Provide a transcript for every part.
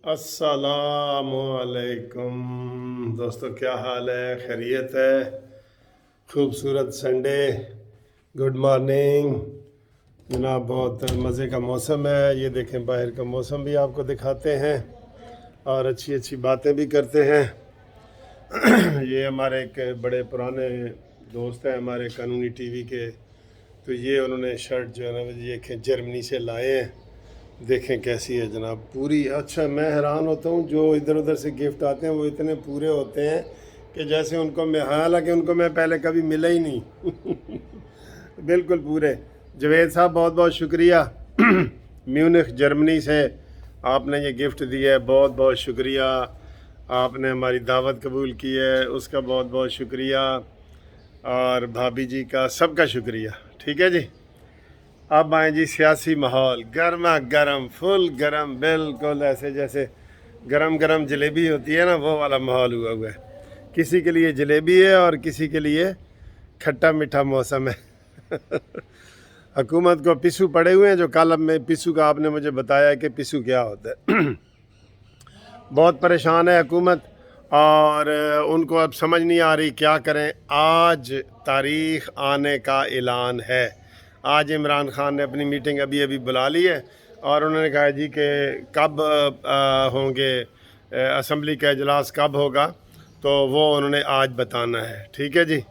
अस्सलामुअलैकुम दोस्तों, क्या हाल है? खैरियत है? खूबसूरत संडे, गुड मॉर्निंग जनाब। बहुत मज़े का मौसम है। ये देखें, बाहर का मौसम भी आपको दिखाते हैं और अच्छी अच्छी बातें भी करते हैं। ये हमारे एक बड़े पुराने दोस्त हैं, हमारे कानूनी टीवी के। तो ये उन्होंने शर्ट जो है ना, ये जर्मनी से लाए हैं। देखें कैसी है जनाब, पूरी। अच्छा, मैं हैरान होता हूँ जो इधर उधर से गिफ्ट आते हैं वो इतने पूरे होते हैं कि जैसे उनको मैं, हालांकि उनको मैं पहले कभी मिला ही नहीं। बिल्कुल पूरे। जवेद साहब, बहुत बहुत शुक्रिया। म्यूनिख जर्मनी से आपने ये गिफ्ट दिया है, बहुत बहुत शुक्रिया। आपने हमारी दावत कबूल की है, उसका बहुत बहुत शुक्रिया। और भाभी जी का, सबका शुक्रिया। ठीक है जी। अब आए जी, सियासी माहौल गर्मा गर्म, फुल गर्म, बिल्कुल ऐसे जैसे गरम गरम जलेबी होती है ना, वो वाला माहौल हुआ हुआ है। किसी के लिए जलेबी है और किसी के लिए खट्टा मीठा मौसम है। हुकूमत को पिसू पड़े हुए हैं। जो कल अब में पिसू का आपने मुझे बताया कि पिसू क्या होता है। बहुत परेशान है हुकूमत, और उनको अब समझ नहीं आ रही क्या करें। आज तारीख़ आने का ऐलान है। आज इमरान खान ने अपनी मीटिंग अभी अभी बुला ली है और उन्होंने कहा जी कि कब होंगे, असम्बली का इजलास कब होगा, तो वो उन्होंने आज बताना है। ठीक है जी।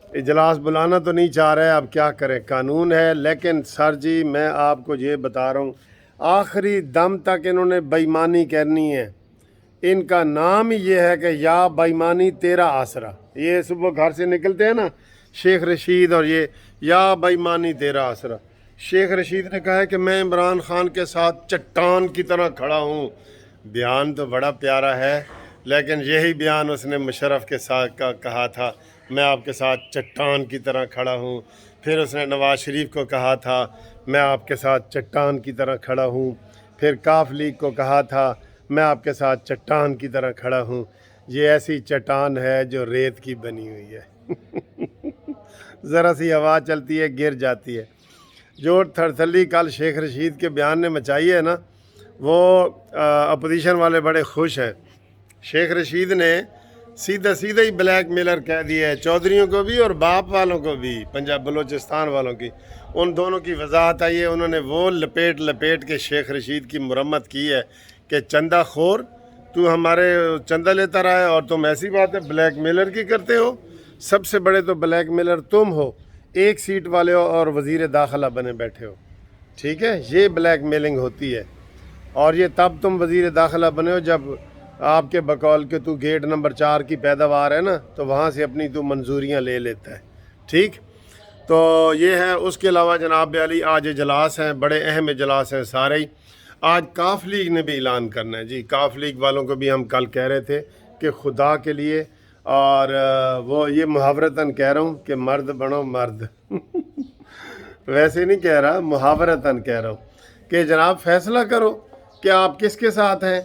इजलास बुलाना तो नहीं चाह रहे, अब क्या करें, कानून है। लेकिन सर जी, मैं आपको ये बता रहा हूँ, आखिरी दम तक इन्होंने बेईमानी करनी है। इनका नाम ही ये है कि या बेईमानी तेरा आसरा। ये सुबह घर से निकलते हैं ना शेख रशीद, और ये या बेईमानी तेरा आसरा। शेख रशीद ने कहा है कि मैं इमरान खान के साथ चट्टान की तरह खड़ा हूँ। बयान तो बड़ा प्यारा है, लेकिन यही बयान उसने मुशर्रफ के साथ का कहा था, मैं आपके साथ चट्टान की तरह खड़ा हूँ। फिर उसने नवाज शरीफ को कहा था, मैं आपके साथ चट्टान की तरह खड़ा हूँ। फिर काफ लीग को कहा था, मैं आपके साथ चट्टान की तरह खड़ा हूँ। ये ऐसी चट्टान है जो रेत की बनी हुई है। ज़रा सी हवा चलती है गिर जाती है। जो थरथली कल शेख रशीद के बयान ने मचाई है ना, वो अपोजिशन वाले बड़े खुश हैं। शेख रशीद ने सीधा सीधा ही ब्लैक मेलर कह दिया है, चौधरीयों को भी और बाप वालों को भी, पंजाब बलोचिस्तान वालों की। उन दोनों की वजाहत आई है। उन्होंने वो लपेट लपेट के शेख रशीद की मुरम्मत की है कि चंदा खोर, तू हमारे चंदा लेता रहा है और तुम ऐसी बात है ब्लैक मेलर की करते हो। सबसे बड़े तो ब्लैक मेलर तुम हो, एक सीट वाले हो और वज़ीर दाखिला बने बैठे हो। ठीक है, ये ब्लैक मेलिंग होती है। और ये तब तुम वज़ीर दाखिला बने हो जब आपके बकौल के तू गेट नंबर 4 की पैदावार है ना, तो वहाँ से अपनी तू मंजूरियाँ ले लेता है। ठीक, तो ये है। उसके अलावा जनाब अली, आज इजलास हैं, बड़े अहम इजलास हैं सारे ही। आज काफ लीग ने भी ऐलान करना है जी। काफ लीग वालों को भी हम कल कह रहे थे कि खुदा के लिए, और वो ये मुहावरतन कह रहा हूँ कि मर्द बनो मर्द। वैसे नहीं कह रहा, मुहावरतन कह रहा हूँ कि जनाब फैसला करो कि आप किसके साथ हैं।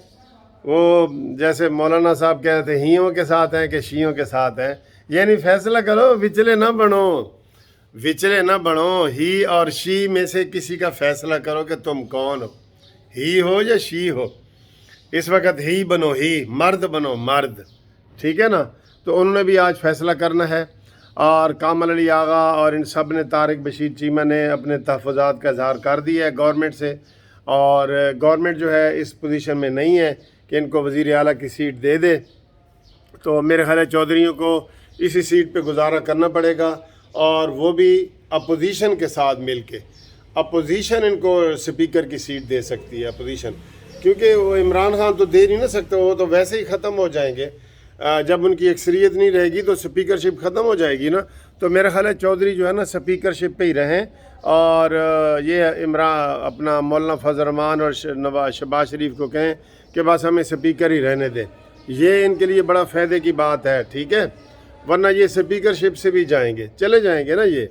वो जैसे मौलाना साहब कह रहे थे, हियों के साथ हैं कि शीयों के साथ हैं। यानी फैसला करो, विचले ना बनो, विचले ना बनो। ही और शी में से किसी का फैसला करो कि तुम कौन हो, ही हो या शी हो। इस वक्त ही बनो, ही मर्द बनो मर्द। ठीक है ना। तो उन्होंने भी आज फैसला करना है। और कामल अली आगा और इन सब ने, तारिक बशीर चीमा ने अपने तहफ़्फ़ुज़ात का इज़हार कर दिया है गवर्नमेंट से। और गवर्नमेंट जो है इस पोजीशन में नहीं है कि इनको वज़ीर आला की सीट दे दे। तो मेरे ख्याल है चौधरीयों को इसी सीट पे गुजारा करना पड़ेगा, और वो भी अपोजिशन के साथ मिल के। अपोजिशन इनको स्पीकर की सीट दे सकती है, अपोजिशन, क्योंकि वो इमरान खान तो दे नहीं ना सकते, वो तो वैसे ही ख़त्म हो जाएंगे। जब उनकी अक्सरियत नहीं रहेगी तो स्पीकरशिप ख़त्म हो जाएगी ना। तो मेरा ख्याल है चौधरी जो है ना स्पीकरशिप पे ही रहें, और ये इमरान अपना मौलाना फजल रहमान और नवाज शहबाज शरीफ को कहें कि बस हमें स्पीकर ही रहने दें। ये इनके लिए बड़ा फ़ायदे की बात है। ठीक है, वरना ये स्पीकरशिप से भी जाएंगे, चले जाएंगे ना ये।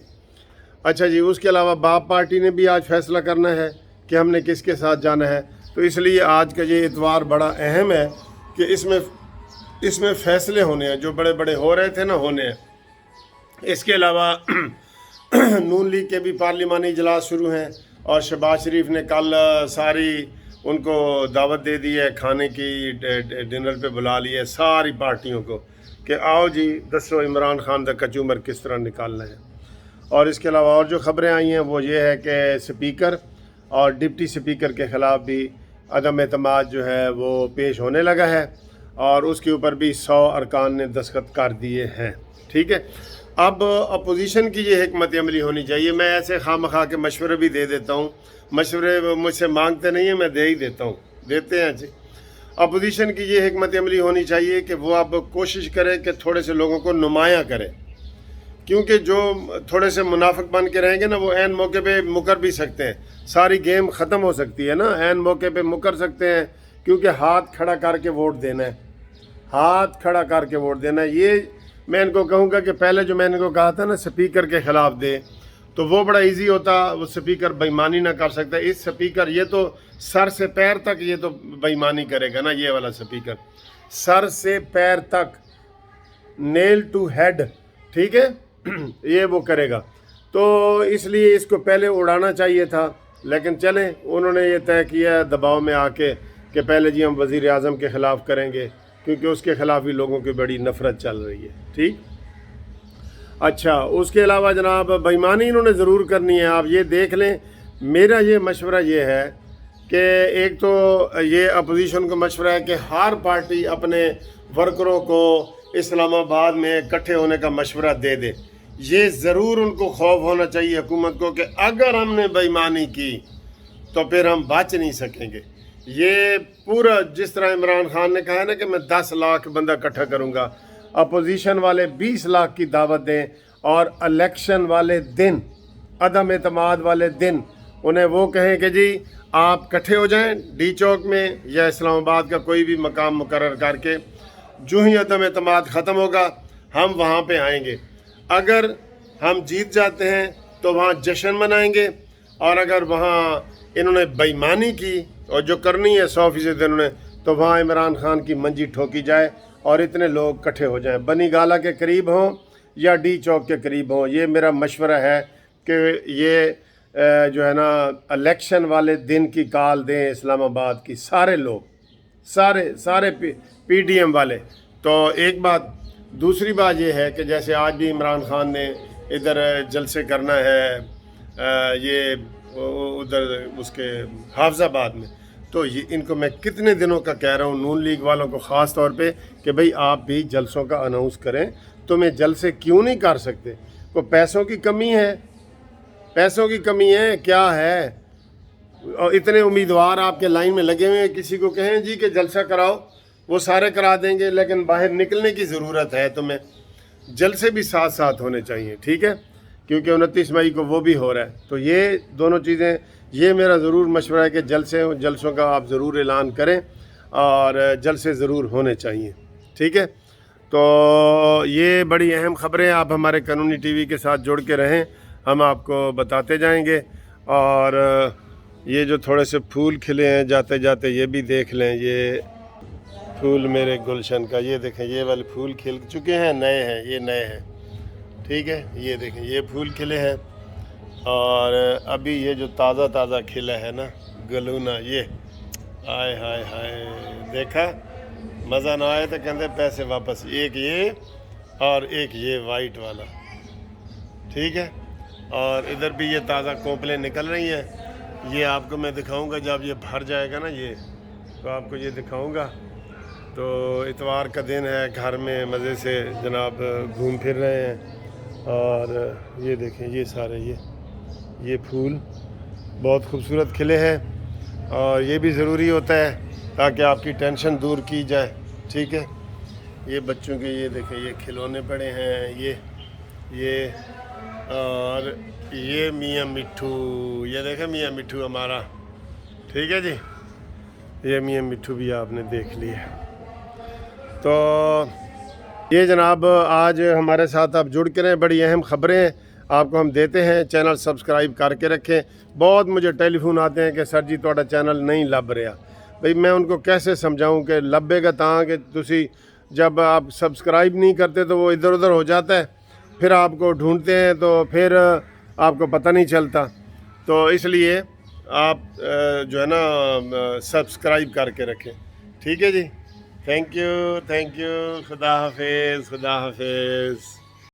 अच्छा जी, उसके अलावा बाप पार्टी ने भी आज फैसला करना है कि हमने किसके साथ जाना है। तो इसलिए आज का ये इतवार बड़ा अहम है कि इसमें फ़ैसले होने हैं, जो बड़े बड़े हो रहे थे ना, होने हैं। इसके अलावा नून लीग के भी पार्लिमानी इजलास शुरू हैं, और शहबाज शरीफ ने कल सारी ان کو دعوت دے دی ہے کھانے کی، ڈنر پہ بلا لی ہے ساری پارٹیوں کو کہ آؤ جی دسو عمران خان دا کچومر کس طرح نکالنا ہے۔ اور اس کے علاوہ اور جو خبریں آئی ہیں وہ یہ ہے کہ اسپیکر اور ڈپٹی اسپیکر کے خلاف بھی عدم اعتماد جو ہے وہ پیش ہونے لگا ہے، اور اس کے اوپر بھی 100 ارکان نے دستخط کر دیے ہیں۔ ٹھیک ہے، اب اپوزیشن کی یہ حکمت عملی ہونی چاہیے۔ میں ایسے خواہ مخواہ کے مشورے بھی دے دیتا ہوں، مشورے مجھ سے مانگتے نہیں ہیں، میں دے ہی دیتا ہوں، دیتے ہیں جی۔ اپوزیشن کی یہ حکمت عملی ہونی چاہیے کہ وہ اب کوشش کرے کہ تھوڑے سے لوگوں کو نمایاں کرے، کیونکہ جو تھوڑے سے منافق بن کے رہیں گے نا وہ عین موقع پہ مکر بھی سکتے ہیں، ساری گیم ختم ہو سکتی ہے نا، عین موقع پہ مکر سکتے ہیں، کیونکہ ہاتھ کھڑا کر کے ووٹ دینا ہے، ہاتھ کھڑا کر کے ووٹ دینا ہے۔ یہ میں ان کو کہوں گا کہ پہلے جو میں نے کو کہا تھا نا سپیکر کے خلاف دے، تو وہ بڑا ایزی ہوتا، وہ سپیکر بےایمانی نہ کر سکتا۔ اس سپیکر یہ تو سر سے پیر تک یہ تو بےایمانی کرے گا نا، یہ والا سپیکر سر سے پیر تک، نیل ٹو ہیڈ، ٹھیک ہے، یہ وہ کرے گا۔ تو اس لیے اس کو پہلے اڑانا چاہیے تھا، لیکن چلیں انہوں نے یہ طے کیا دباؤ میں آ کے کہ پہلے جی ہم وزیر اعظم کے خلاف کریں گے، کیونکہ اس کے خلاف بھی لوگوں کی بڑی نفرت چل رہی ہے۔ ٹھیک، اچھا، اس کے علاوہ جناب بےایمانی انہوں نے ضرور کرنی ہے۔ آپ یہ دیکھ لیں، میرا یہ مشورہ یہ ہے کہ ایک تو یہ اپوزیشن کو مشورہ ہے کہ ہر پارٹی اپنے ورکروں کو اسلام آباد میں اکٹھے ہونے کا مشورہ دے دے۔ یہ ضرور ان کو خوف ہونا چاہیے حکومت کو کہ اگر ہم نے بےایمانی کی تو پھر ہم بچ نہیں سکیں گے۔ یہ پورا جس طرح عمران خان نے کہا ہے نا کہ میں 10 لاکھ بندہ اکٹھا کروں گا، اپوزیشن والے 20 لاکھ کی دعوت دیں، اور الیکشن والے دن، عدم اعتماد والے دن انہیں وہ کہیں کہ جی آپ اکٹھے ہو جائیں ڈی چوک میں یا اسلام آباد کا کوئی بھی مقام مقرر کر کے، جو ہی عدم اعتماد ختم ہوگا ہم وہاں پہ آئیں گے۔ اگر ہم جیت جاتے ہیں تو وہاں جشن منائیں گے، اور اگر وہاں انہوں نے بےایمانی کی اور جو کرنی ہے 100% انہوں نے، تو وہاں عمران خان کی منجی ٹھوکی جائے اور اتنے لوگ اکٹھے ہو جائیں، بنی گالہ کے قریب ہوں یا ڈی چوک کے قریب ہوں۔ یہ میرا مشورہ ہے کہ یہ جو ہے نا الیکشن والے دن کی کال دیں اسلام آباد کی سارے لوگ، سارے پی ڈی ایم والے۔ تو ایک بات، دوسری بات یہ ہے کہ جیسے آج بھی عمران خان نے ادھر جلسے کرنا ہے یہ ادھر اس کے حافظ آباد میں، تو یہ ان کو میں کتنے دنوں کا کہہ رہا ہوں، نون لیگ والوں کو خاص طور پہ، کہ بھئی آپ بھی جلسوں کا اناؤنس کریں۔ تمہیں جلسے کیوں نہیں کر سکتے؟ کوئی پیسوں کی کمی ہے؟ پیسوں کی کمی ہے کیا ہے؟ اور اتنے امیدوار آپ کے لائن میں لگے ہوئے ہیں، کسی کو کہیں جی کہ جلسہ کراؤ، وہ سارے کرا دیں گے، لیکن باہر نکلنے کی ضرورت ہے تمہیں، جلسے بھی ساتھ ساتھ ہونے چاہیے، ٹھیک ہے، کیونکہ 29 مئی کو وہ بھی ہو رہا ہے۔ تو یہ دونوں چیزیں، یہ میرا ضرور مشورہ ہے کہ جلسوں کا آپ ضرور اعلان کریں، اور جلسے ضرور ہونے چاہیے، ٹھیک ہے۔ تو یہ بڑی اہم خبریں، آپ ہمارے قانونی ٹی وی کے ساتھ جڑ کے رہیں، ہم آپ کو بتاتے جائیں گے۔ اور یہ جو تھوڑے سے پھول کھلے ہیں جاتے جاتے یہ بھی دیکھ لیں، یہ پھول میرے گلشن کا، یہ دیکھیں یہ والے پھول کھل چکے ہیں، نئے ہیں، یہ نئے ہیں، ٹھیک ہے۔ یہ دیکھیں یہ پھول کھلے ہیں، اور ابھی یہ جو تازہ تازہ کھلا ہے نا گلونا، یہ آئے ہائے ہائے، دیکھا، مزہ نہ آئے تو کہتے پیسے واپس۔ ایک یہ اور ایک یہ وائٹ والا، ٹھیک ہے۔ اور ادھر بھی یہ تازہ کوپلیں نکل رہی ہیں، یہ آپ کو میں دکھاؤں گا جب یہ بھر جائے گا نا، یہ تو آپ کو یہ دکھاؤں گا۔ تو اتوار کا دن ہے، گھر میں مزے سے جناب گھوم پھر رہے ہیں، اور یہ دیکھیں یہ سارے یہ پھول بہت خوبصورت کھلے ہیں، اور یہ بھی ضروری ہوتا ہے تاکہ آپ کی ٹینشن دور کی جائے، ٹھیک ہے۔ یہ بچوں کے یہ دیکھیں یہ کھلونے پڑے ہیں، یہ اور یہ میاں مٹھو، یہ دیکھیں میاں مٹھو ہمارا، ٹھیک ہے جی، یہ میاں مٹھو بھی آپ نے دیکھ لیا۔ تو یہ جناب آج ہمارے ساتھ آپ جڑ کے رہیں، بڑی اہم خبریں آپ کو ہم دیتے ہیں، چینل سبسکرائب کر کے رکھیں۔ بہت مجھے ٹیلی فون آتے ہیں کہ سر جی تہاڈا چینل نہیں لب رہا، بھئی میں ان کو کیسے سمجھاؤں کہ لبے گا تاں کہ تسی جب آپ سبسکرائب نہیں کرتے تو وہ ادھر ادھر ہو جاتا ہے، پھر آپ کو ڈھونڈتے ہیں تو پھر آپ کو پتہ نہیں چلتا۔ تو اس لیے آپ جو ہے نا سبسکرائب کر کے رکھیں. ٹھیک ہے جی. Thank you. خدا حافظ.